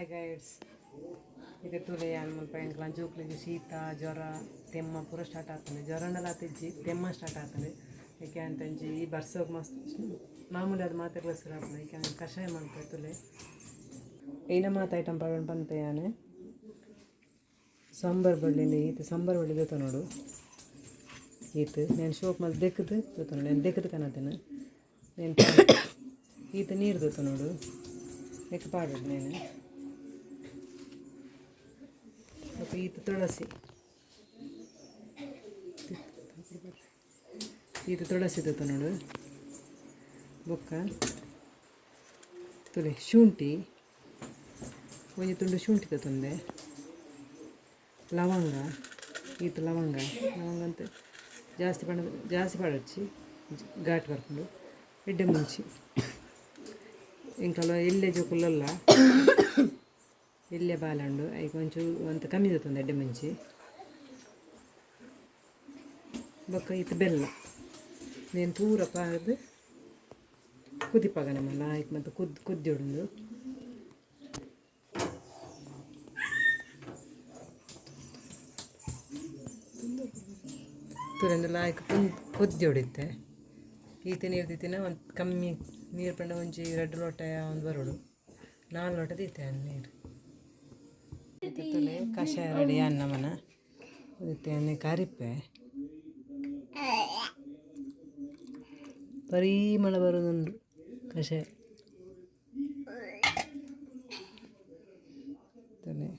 Hi guides, ಇದು ತುಲೆ ಮುಲ್ಪ ಎಂಕ್ಲ ಜೋಕ್ಲಿಗೆ ಶೀತ ಜ್ವರ ತೆಮ್ಮ ಪೂರ ಸ್ಟಾರ್ಟ್ ಆಗ್ತದೆ. ಜ್ವರನೆಲ್ಲ ಆತಿಜ್ಜಿ ತೆಮ್ಮ ಸ್ಟಾರ್ಟ್ ಆಗ್ತದೆ. ಏಕೆ ಅಂತಂಜಿ ಈ ಬರ್ಸೋಗಿ ಮಸ್ತ್ ಮಾಮೂಲಿ ಅದು ಮಾತೆಲ್ಲ ಹೆಸರು ಆಗ್ತದೆ. ಏಕೆ ಅಂದ್ರೆ ಕಷಾಯ ಮಾಡ್ತೇವೆ ತುಲೆ ಏನ ಮಾತು ಐಟಮ್ ಪಡ್ಕೊಂಡು ಬಂತೆ ಯಾನೆ ಸಾಂಬಾರು ಬಳ್ಳಿಲಿ ಈತು ಸಾಂಬಾರು ಬಳ್ಳಿ ಜೊತೆ ನೋಡು ಈತು ನಾನು ಶೋಪ್ ಮೇಲೆ ದೆಕ್ಕದು ಜೊತೆ ನೋಡು ನಾನು ದೆಕ್ಕದು ಕಾಣತ್ತೇನೆ నేను ఈత నీరు దొత్తున్నాడు ఎక్కపాడు నేను ఒక ఈత ತುಳಸಿ ದೊತ್ತನಾಡು ಬೊಕ್ಕ ತುಲೆ ಶುಂಠಿ ಒಂಜಿ ತುಂಡು ಶುಂಠಿ ದೊತ್ತೊಂದೆ ಲವಂಗ ಈತ ಲವಂಗ ಅಂತ ಜಾಸ್ತಿ ಪಾಡಚ್ಚಿ ಘಾಟ್ ಬರ್ಕೊಂಡು ಎಡ್ಡೆ ಮುಂಚಿ ಇಂಕಲ್ಲ ಎಲ್ಲೆ ಜೋಕುಲಲ್ಲ ಎಲ್ಲೆ ಬಾಲಂಡು ಐ ಕೊಂಚು ಅಂತ ಕಮ್ಮಿ ದೊತ್ತೊಂದು ಎಡ್ಡೆ ಮುಂಚಿ ಬೊಕ್ಕ ಈತ ಬೆಲ್ಲ నేను ಪೂರ ಪಾರ್ದು ಕುದಿಪಾಗನೆ ಮಲ್ಲ ಆಯ್ತು ಮತ್ತು ಕುದ್ದಿಡುಂಡು ತುರೆಂದು ಆಯ್ಕೆ ಕುದ್ದಿ ಹೊಡಿತೆ ಈತ ನೀರು ದೀತಿನ ಒಂದು ಕಮ್ಮಿ ನೀರು ಪಂಡ ಒಂಜಿ 2 ಲೋಟ ಒಂದು ಬರೋಡು 4 ಲೋಟ ದೀತೆ ನೀರು ತುಲೆ ಕಷಾಯ ರೆಡಿ ಅನ್ನಮನ ಉದಿತೆ ಕರಿಪೆ ಪರಿಮಳ ಬರೋದುಂಡು ಕಷಾಯ ತುಲೆ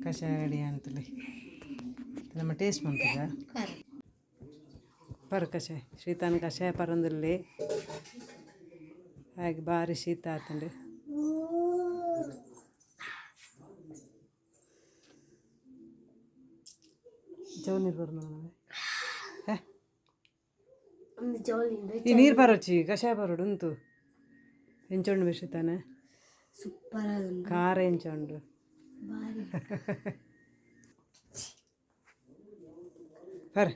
ಕಷಾಯ ರೆಡಿ ಅಂತಲೆ ನಮ್ಮ ಟೇಸ್ಟ್ ಮಾಡ್ತದ ಪರ್ ಕಷಾಯ ಶೀತಾನ ಕಷಾಯ ಪರಂದಲ್ಲಿ ಹಾಗೆ ಭಾರಿ ಶೀತ ಆತಂಡೆ ಜವ ನೀರು ಬರೋಣ ಈ ನೀರು ಬರೋಚಿ ಕಷಾಯ ಬರೋಡು ಉಂಟು ಎಂಚೊಂಡು ಬಿಸಿತಾನೆ ಸೂಪರ್ ಖಾರ ಎಂಚೊಂಡು ಪರ್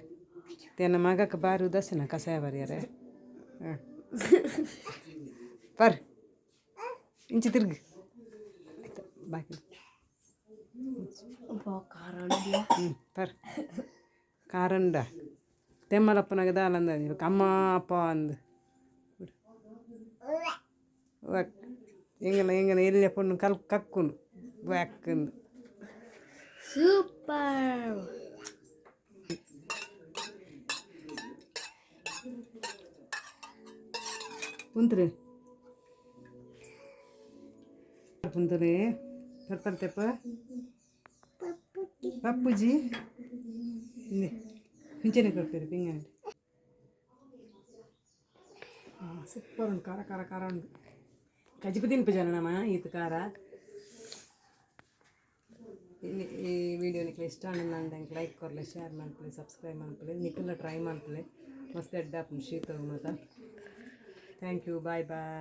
तेन मगಕ್ಕೆ ಬಾರಿ ಉದಾಸೀನ ಕಷಾಯ ಬರಿಯಾರೆ ಪರ್ ಇಂಚಿ ತಿರ್ಗಿ ಬಾಕಿ ಪರ್ ಕಾರಂಡ ತೆಮ್ಮಲಪ್ಪನಾಗ ದಾಲಂದ ಅಮ್ಮ ಅಪ್ಪ ಅಂದು ಎಂಗನ ಎಲ್ಲಿ ಪೊಣ್ಣು ಕಕ್ಕುನು ಬ್ಯಾಕಂದು ಸೂಪರ್ ಕುಂತ್ರಿ ಕುಂತ್ರಿ ಬರ್ತೆಪ್ಪ ಪಪ್ಪುಜಿ ಹಿಂಚೆನೆ ಕೊಡ್ತೀರಿ ಪಿಂಗಂಡಿ ಸೂಪರ್ ಉಂಟು ಖಾರ ಉಂಟು ಕಜಿಪು ತಿನ್ಪು ಜನ ನಮ್ಮ ಈತ ಖಾರ ಈ ವಿಡಿಯೋ ನಿಕ್ಲೆ ಇಷ್ಟ ನಂಗೆ ಲೈಕ್ ಕೊರಲೆ ಶೇರ್ ಮಾಡ್ಕೊಳ್ಳಿ ಸಬ್ಸ್ಕ್ರೈಬ್ ಮಾಡ್ಕೊಳ್ಳಿ ನಿಖಿಲ ಟ್ರೈ ಮಾಡ್ಕೊಳ್ಳಿ ಮಸ್ತ್ ಎಡ್ಡ ಶೀತ ಮತ ಥ್ಯಾಂಕ್ ಯು ಬಾಯ್ ಬಾಯ್.